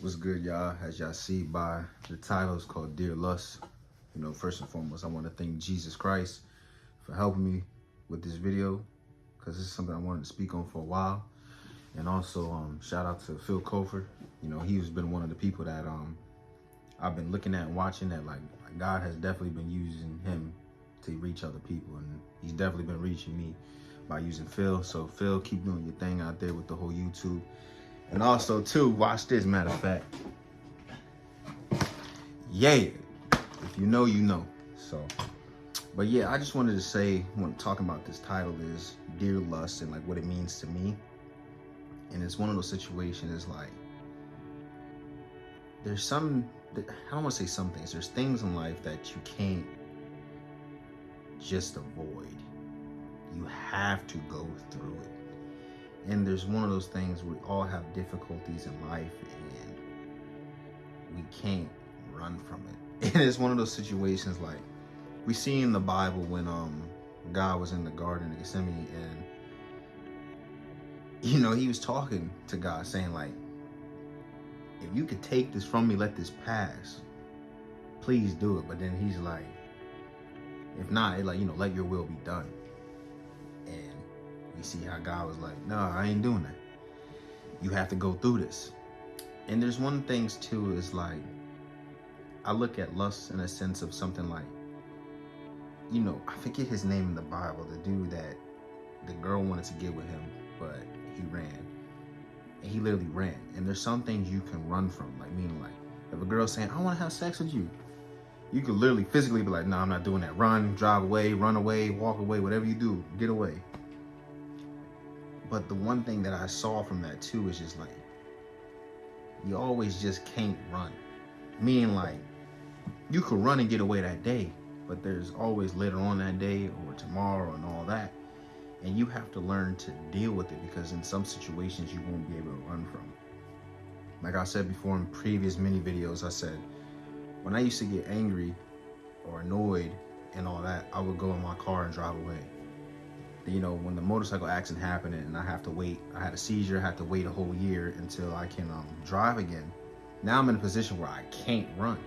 What's good, y'all? As y'all see by the title, it's called Dear Lust. You know, first and foremost, I want to thank Jesus Christ for helping me with this video, because this is something I wanted to speak on for a while. And also, shout out to Phil Cofer. You know, he's been one of the people that I've been looking at and watching that, like, God has definitely been using him to reach other people, and he's definitely been reaching me by using Phil. So Phil, keep doing your thing out there with the whole YouTube. And also, too, watch this, matter of fact. Yeah, if you know, you know. So, but yeah, I just wanted to say, when I'm talking about this title is Dear Lust and like what it means to me. And it's one of those situations, it's like, there's some, I don't want to say some things, there's things in life that you can't just avoid. You have to go through it. And there's one of those things we all have difficulties in life and we can't run from it. And it's one of those situations like we see in the Bible when God was in the Garden of Gethsemane, and you know, he was talking to God saying like, if you could take this from me, let this pass, please do it. But then he's like, if not, like, you know, let your will be done. And we see how God was like, no, I ain't doing that. You have to go through this. And there's one things too, is like, I look at lust in a sense of something like, you know, I forget his name in the Bible, the dude that the girl wanted to get with him, but he ran. And he literally ran. And there's some things you can run from, like, meaning like, if a girl's saying, I want to have sex with you, you could literally physically be like, no, I'm not doing that. Run, drive away, run away, walk away, whatever you do, get away. But the one thing that I saw from that too is just like, you always just can't run. Meaning like, you could run and get away that day, but there's always later on that day or tomorrow and all that. And you have to learn to deal with it, because in some situations you won't be able to run from it. Like I said before in previous mini videos, I said, when I used to get angry or annoyed and all that, I would go in my car and drive away. You know, when the motorcycle accident happened and I have to wait, I had a seizure, I had to wait a whole year until I can drive again. Now I'm in a position where I can't run.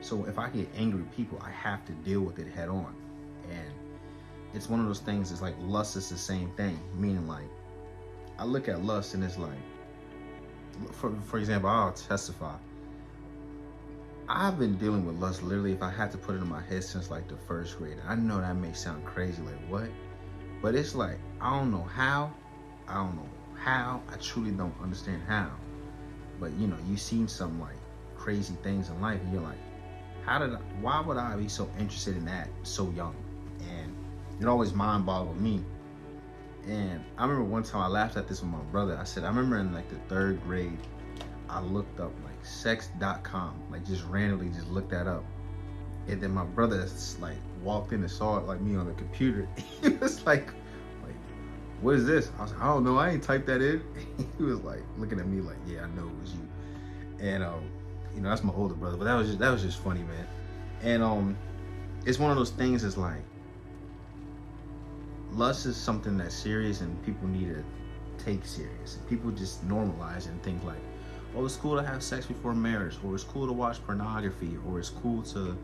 So if I get angry with people, I have to deal with it head on. And it's one of those things, it's like lust is the same thing. Meaning like, I look at lust and it's like, for example, I'll testify. I've been dealing with lust literally, if I had to put it in my head, since like the first grade. I know that may sound crazy, like what? But it's like, I don't know how, I truly don't understand how. But you know, you've seen some like crazy things in life and you're like, why would I be so interested in that so young? And it always mind boggled me. And I remember one time I laughed at this with my brother. I said, I remember in like the third grade, I looked up like sex.com, like just randomly just looked that up. And then my brother just like walked in and saw it like me on the computer. He was like, what is this? I was like, I don't know, I ain't typed that in. He was like looking at me like, yeah, I know it was you. And you know, that's my older brother, but that was just funny, man. And it's one of those things, it's like, lust is something that's serious and people need to take serious. People just normalize and think like, oh, it's cool to have sex before marriage, or it's cool to watch pornography, or it's cool to,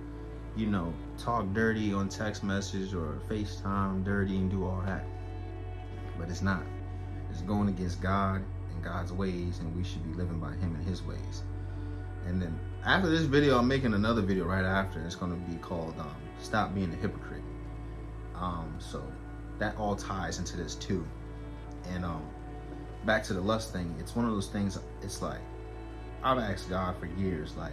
you know, talk dirty on text message or FaceTime dirty and do all that. But it's not. It's going against God and God's ways, and we should be living by him and his ways. And then after this video, I'm making another video right after. It's going to be called Stop Being a Hypocrite. So that all ties into this too. And back to the lust thing, it's one of those things, it's like, I've asked God for years, like,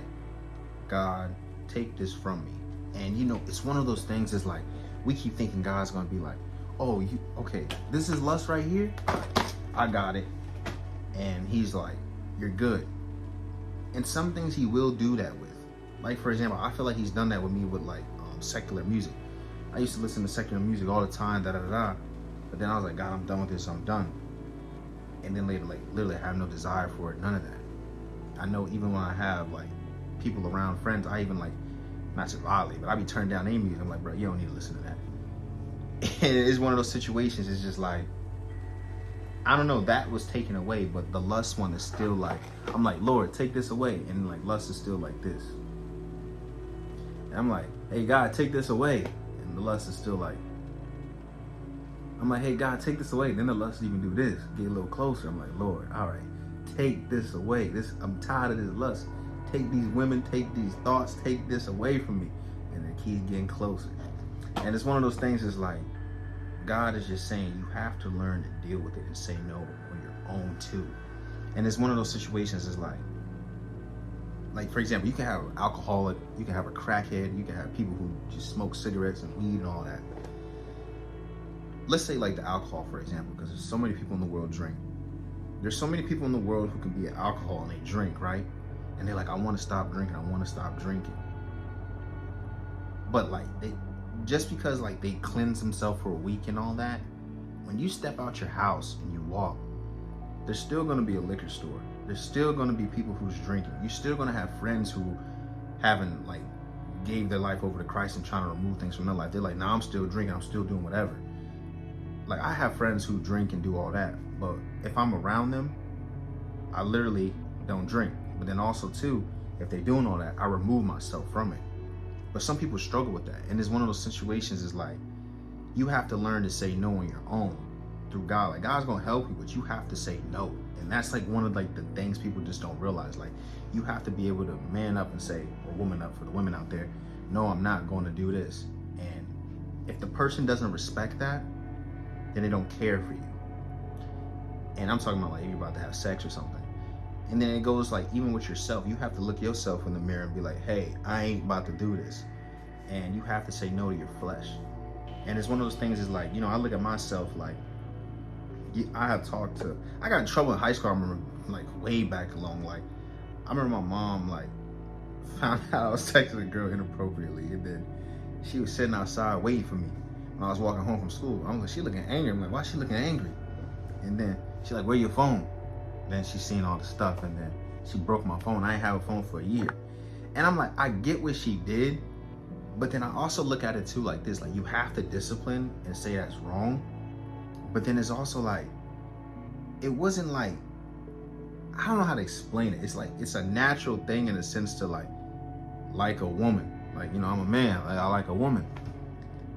God, take this from me. And you know, it's one of those things, it's like, we keep thinking God's gonna be like, oh, okay, this is lust right here, I got it. And he's like, you're good. And some things he will do that with. Like, for example, I feel like he's done that with me with like secular music. I used to listen to secular music all the time, but then I was like, God, I'm done with this, I'm done. And then later, like, literally I have no desire for it, none of that. I know even when I have like people around, friends, I even like, not just violently, but I be turned down their music. I'm like, bro, you don't need to listen to that. And it's one of those situations, it's just like, I don't know, that was taken away, but the lust one is still like, I'm like, Lord, take this away. And like lust is still like this. And I'm like, hey God, take this away. And the lust is still like, I'm like, hey God, take this away. Then the lust even do this, get a little closer. I'm like, Lord, all right, take this away. I'm tired of this lust. Take these women, take these thoughts, take this away from me. And it keeps getting closer. And it's one of those things, is like, God is just saying you have to learn to deal with it and say no on your own too. And it's one of those situations, is like for example, you can have an alcoholic, you can have a crackhead, you can have people who just smoke cigarettes and weed and all that. Let's say like the alcohol, for example, because there's so many people in the world drink. There's so many people in the world who can be an alcohol and they drink, right? And they're like, I want to stop drinking, I want to stop drinking. But like just because like they cleanse themselves for a week and all that, when you step out your house and you walk, there's still going to be a liquor store. There's still going to be people who's drinking. You're still going to have friends who haven't like gave their life over to Christ and trying to remove things from their life. They're like, nah, I'm still drinking, I'm still doing whatever. Like I have friends who drink and do all that, but if I'm around them, I literally don't drink. But then also too, if they're doing all that, I remove myself from it. But some people struggle with that. And it's one of those situations, is like, you have to learn to say no on your own through God. Like God's gonna help you, but you have to say no. And that's like one of like the things people just don't realize. Like you have to be able to man up and say, or woman up for the women out there, no, I'm not going to do this. And if the person doesn't respect that, then they don't care for you. And I'm talking about like you're about to have sex or something. And then it goes like, even with yourself, you have to look yourself in the mirror and be like, hey, I ain't about to do this. And you have to say no to your flesh. And it's one of those things, is like, you know, I look at myself like, I got in trouble in high school. I remember like way back along. Like, I remember my mom like found out I was texting a girl inappropriately. And then she was sitting outside waiting for me when I was walking home from school. I'm like, she looking angry. I'm like, why is she looking angry? And then she's like, where your phone? Then she seen all the stuff, and then she broke my phone. I ain't have a phone for a year. And I'm like, I get what she did, but then I also look at it too like this, like you have to discipline and say that's wrong. But then it's also like, it wasn't like, I don't know how to explain it. It's like, it's a natural thing in a sense to like a woman. Like, you know, I'm a man, like, I like a woman.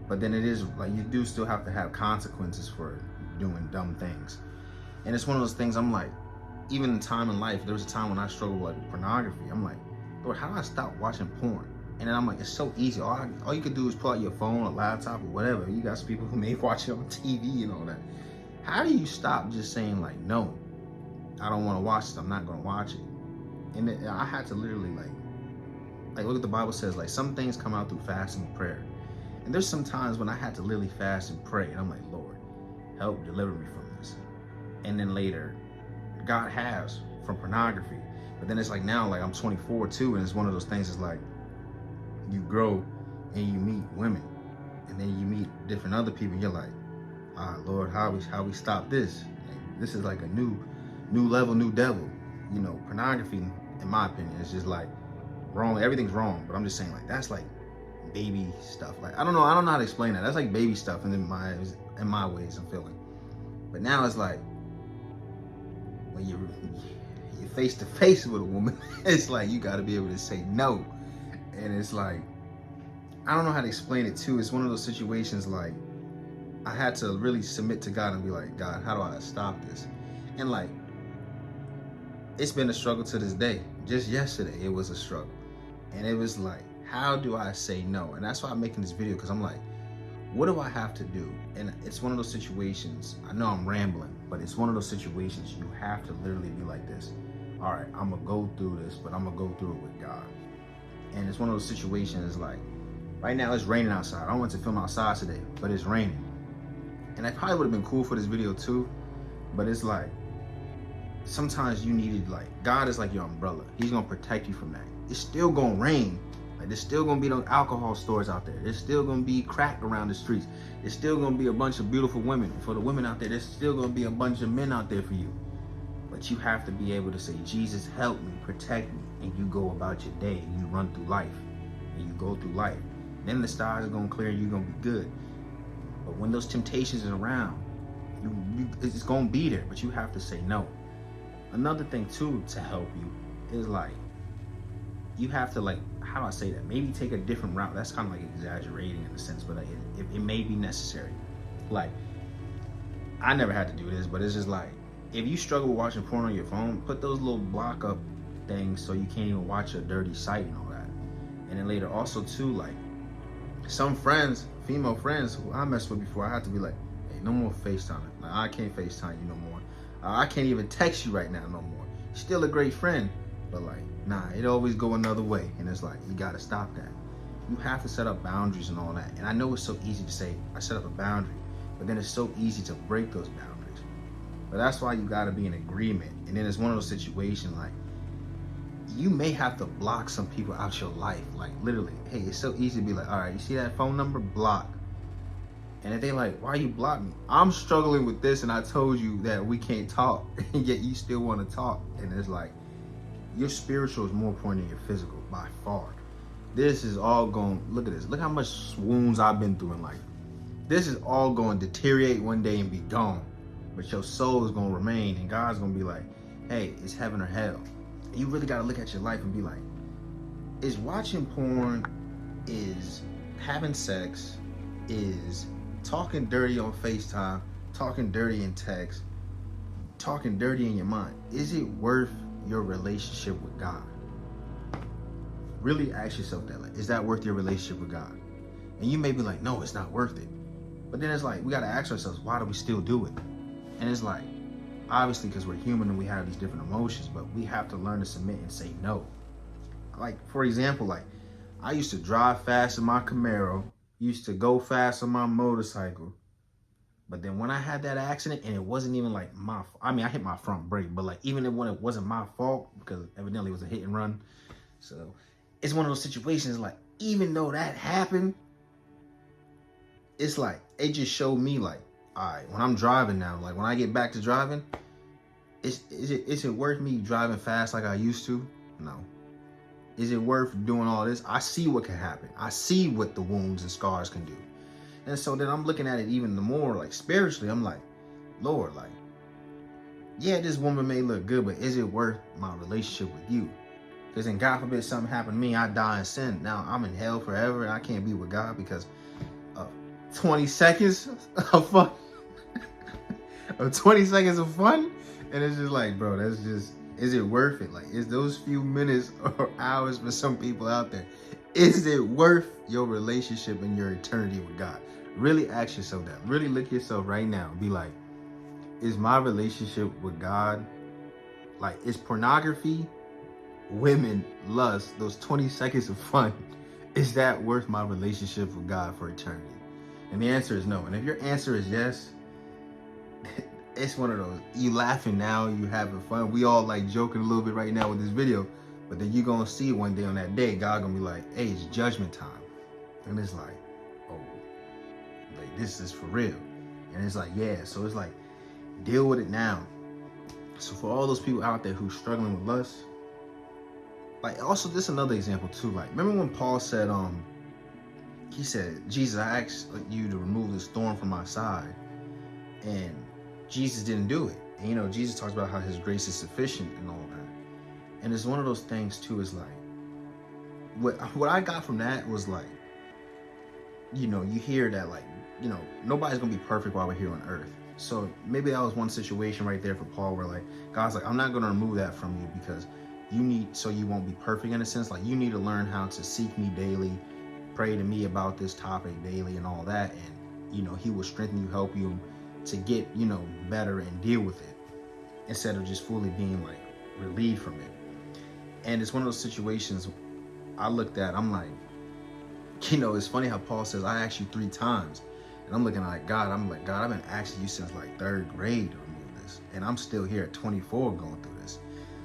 But then it is like, you do still have to have consequences for doing dumb things. And it's one of those things, I'm like, even in time in life, there was a time when I struggled with like pornography. I'm like, Lord, how do I stop watching porn? And then I'm like, it's so easy. All you could do is pull out your phone, a laptop, or whatever. You got some people who may watch it on TV and all that. How do you stop just saying like, no, I don't want to watch this, I'm not going to watch it? And then I had to literally like look at the Bible says, like some things come out through fasting and prayer. And there's some times when I had to literally fast and pray. And I'm like, Lord, help deliver me from this. And then later, God has from pornography. But then it's like now, like I'm 24 too, and it's one of those things, is like you grow and you meet women, and then you meet different other people, and you're like, Lord, how we stop this? Like, this is like a new level, new devil. You know, pornography, in my opinion, is just like wrong. Everything's wrong, but I'm just saying, like, that's like baby stuff. Like I don't know how to explain that. That's like baby stuff in my ways of feeling. But now it's like, when you're face to face with a woman, it's like you got to be able to say no. And it's like, I don't know how to explain it too. It's one of those situations, like I had to really submit to God and be like, God, how do I stop this? And like, it's been a struggle to this day. Just yesterday, it was a struggle. And it was like, how do I say no? And that's why I'm making this video, because I'm like, what do I have to do? And it's one of those situations, I know I'm rambling, but it's one of those situations you have to literally be like this. All right, I'm gonna go through this, but I'm gonna go through it with God. And it's one of those situations, like, right now it's raining outside. I went to film outside today, but it's raining. And that probably would have been cool for this video too, but it's like, sometimes you needed, like, God is like your umbrella. He's gonna protect you from that. It's still gonna rain. Like, there's still gonna be those alcohol stores out there. There's still gonna be crack around the streets. There's still gonna be a bunch of beautiful women. For the women out there, there's still gonna be a bunch of men out there for you. But you have to be able to say, Jesus, help me, protect me. And you go about your day, and you run through life, and you go through life. Then the stars are gonna clear and you're gonna be good. But when those temptations are around, It's gonna be there, but you have to say no. Another thing too to help you is like you have to, like, how do I say that? Maybe take a different route. That's kind of like exaggerating in a sense, but it may be necessary. Like, I never had to do this, but it's just like, if you struggle with watching porn on your phone, put those little block up things so you can't even watch a dirty site and all that. And then later also too, like, some friends, female friends who I messed with before, I had to be like, hey, no more FaceTime. Like, I can't FaceTime you no more. I can't even text you right now no more. Still a great friend, but like, nah, it always go another way. And it's like, you gotta stop that. You have to set up boundaries and all that. And I know it's so easy to say, I set up a boundary, but then it's so easy to break those boundaries. But that's why you gotta be in agreement. And then it's one of those situations like, you may have to block some people out your life. Like, literally, hey, it's so easy to be like, all right, you see that phone number? Block. And if they like, why you block me? I'm struggling with this and I told you that we can't talk, and yet you still want to talk. And it's like, your spiritual is more important than your physical by far. This is all going, look at this. Look how much wounds I've been through in life. This is all going to deteriorate one day and be gone. But your soul is going to remain, and God's going to be like, hey, it's heaven or hell. And you really got to look at your life and be like, is watching porn, is having sex, is talking dirty on FaceTime, talking dirty in text, talking dirty in your mind, is it worth your relationship with God? Really ask yourself that. Like, is that worth your relationship with God? And you may be like, no, it's not worth it. But then it's like, we got to ask ourselves, why do we still do it? And it's like, obviously because we're human and we have these different emotions, but we have to learn to submit and say no. Like, for example, like, I used to drive fast in my Camaro, used to go fast on my motorcycle. But then when I had that accident, and it wasn't even like my, I mean, I hit my front brake, but like, even when it wasn't my fault, because evidently it was a hit and run. So it's one of those situations, like, even though that happened, it's like, it just showed me like, all right, when I'm driving now, like when I get back to driving, is it worth me driving fast like I used to? No. Is it worth doing all this? I see what can happen. I see what the wounds and scars can do. And so then I'm looking at it even more like spiritually. I'm like, Lord, like, yeah, this woman may look good, but is it worth my relationship with you? Because then God forbid something happened to me, I die in sin. Now I'm in hell forever and I can't be with God because of 20 seconds of fun. Of 20 seconds of fun. And it's just like, bro, that's just, is it worth it? Like, is those few minutes or hours for some people out there, is it worth your relationship and your eternity with God? Really ask yourself that. Really look at yourself right now and be like, is my relationship with God, like, is pornography, women, lust, those 20 seconds of fun, is that worth my relationship with God for eternity? And the answer is no. And if your answer is yes, it's one of those, you laughing now, you having fun. We all like joking a little bit right now with this video, but then you're going to see one day on that day, God going to be like, hey, it's judgment time. And it's like, oh, like, this is for real. And it's like, yeah. So it's like, deal with it now. So for all those people out there who's struggling with lust, like, also this another example too. Like, remember when Paul said, he said, Jesus, I asked you to remove this thorn from my side, and Jesus didn't do it. And you know, Jesus talks about how his grace is sufficient and all that. And it's one of those things too, is like, what I got from that was like, you know, you hear that, like, you know, nobody's gonna be perfect while we're here on earth. So maybe that was one situation right there for Paul where like, God's like, I'm not gonna remove that from you because you need, so you won't be perfect in a sense. Like, you need to learn how to seek me daily, pray to me about this topic daily and all that. And, you know, he will strengthen you, help you to get, you know, better and deal with it instead of just fully being like relieved from it. And it's one of those situations I looked at, I'm like, you know, it's funny how Paul says, I asked you 3 times. And I'm looking at God, I'm like, God, I've been asking you since like 3rd grade to remove this. And I'm still here at 24 going through this.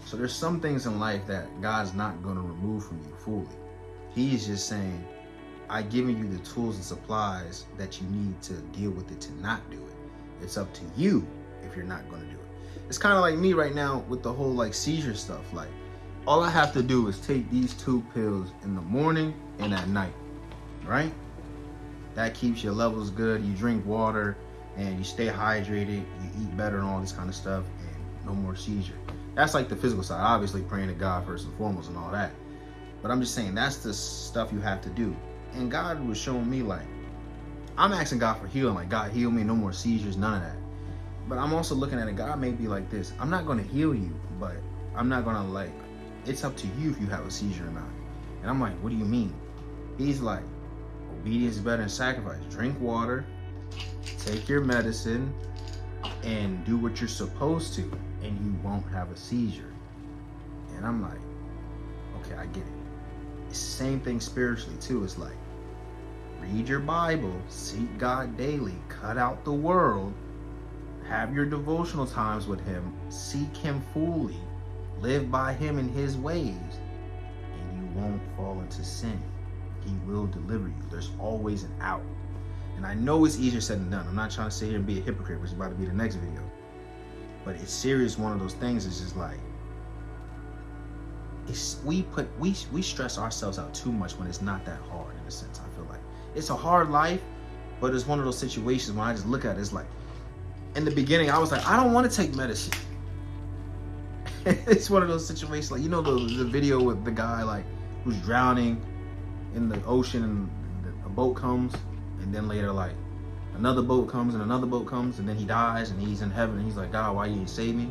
So there's some things in life that God's not going to remove from you fully. He's just saying, I've given you the tools and supplies that you need to deal with it to not do it. It's up to you if you're not going to do it. It's kind of like me right now with the whole like seizure stuff. Like, all I have to do is take these 2 pills in the morning and at night, right? That keeps your levels good. You drink water, and you stay hydrated, you eat better and all this kind of stuff, and no more seizure. That's like the physical side. Obviously praying to God first and foremost and all that. But I'm just saying that's the stuff you have to do. And God was showing me, like, I'm asking God for healing. Like, God, heal me, no more seizures, none of that. But I'm also looking at it, God may be like this. I'm not going to heal you, but I'm not going to, like, it's up to you if you have a seizure or not. And I'm like, what do you mean? He's like, obedience is better than sacrifice. Drink water, take your medicine, and do what you're supposed to, and you won't have a seizure. And I'm like, okay, I get it. Same thing spiritually too. It's like, read your Bible, seek God daily, cut out the world, have your devotional times with Him, seek Him fully, live by Him in His ways, and you won't fall into sin. He will deliver you. There's always an out. And I know it's easier said than done. I'm not trying to sit here and be a hypocrite, which is about to be the next video. But it's serious. One of those things is just like, we stress ourselves out too much when it's not that hard, in a sense. I feel like it's a hard life, but it's one of those situations when I just look at it, it's like, in the beginning I was like, I don't want to take medicine. It's one of those situations, like, you know, the video with the guy like who's drowning in the ocean, and a boat comes, and then later like another boat comes and another boat comes, and then he dies and he's in heaven, and he's like, God, why you didn't save me?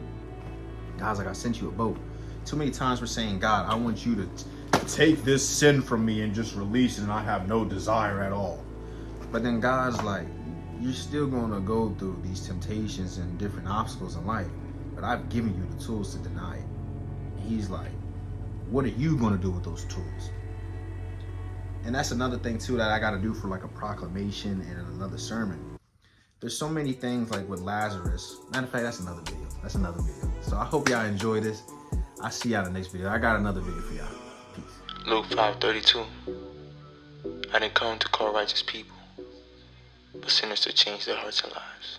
God's like, I sent you a boat. Too many times we're saying, God, I want you to take this sin from me and just release it, and I have no desire at all. But then God's like, you're still going to go through these temptations and different obstacles in life, but I've given you the tools to deny it. And He's like, what are you going to do with those tools? And that's another thing too that I got to do for like a proclamation and another sermon. There's so many things like with Lazarus. Matter of fact, that's another video. So I hope y'all enjoy this. I'll see y'all in the next video. I got another video for y'all. Peace. Luke 5:32. I didn't come to call righteous people, but sinners to change their hearts and lives.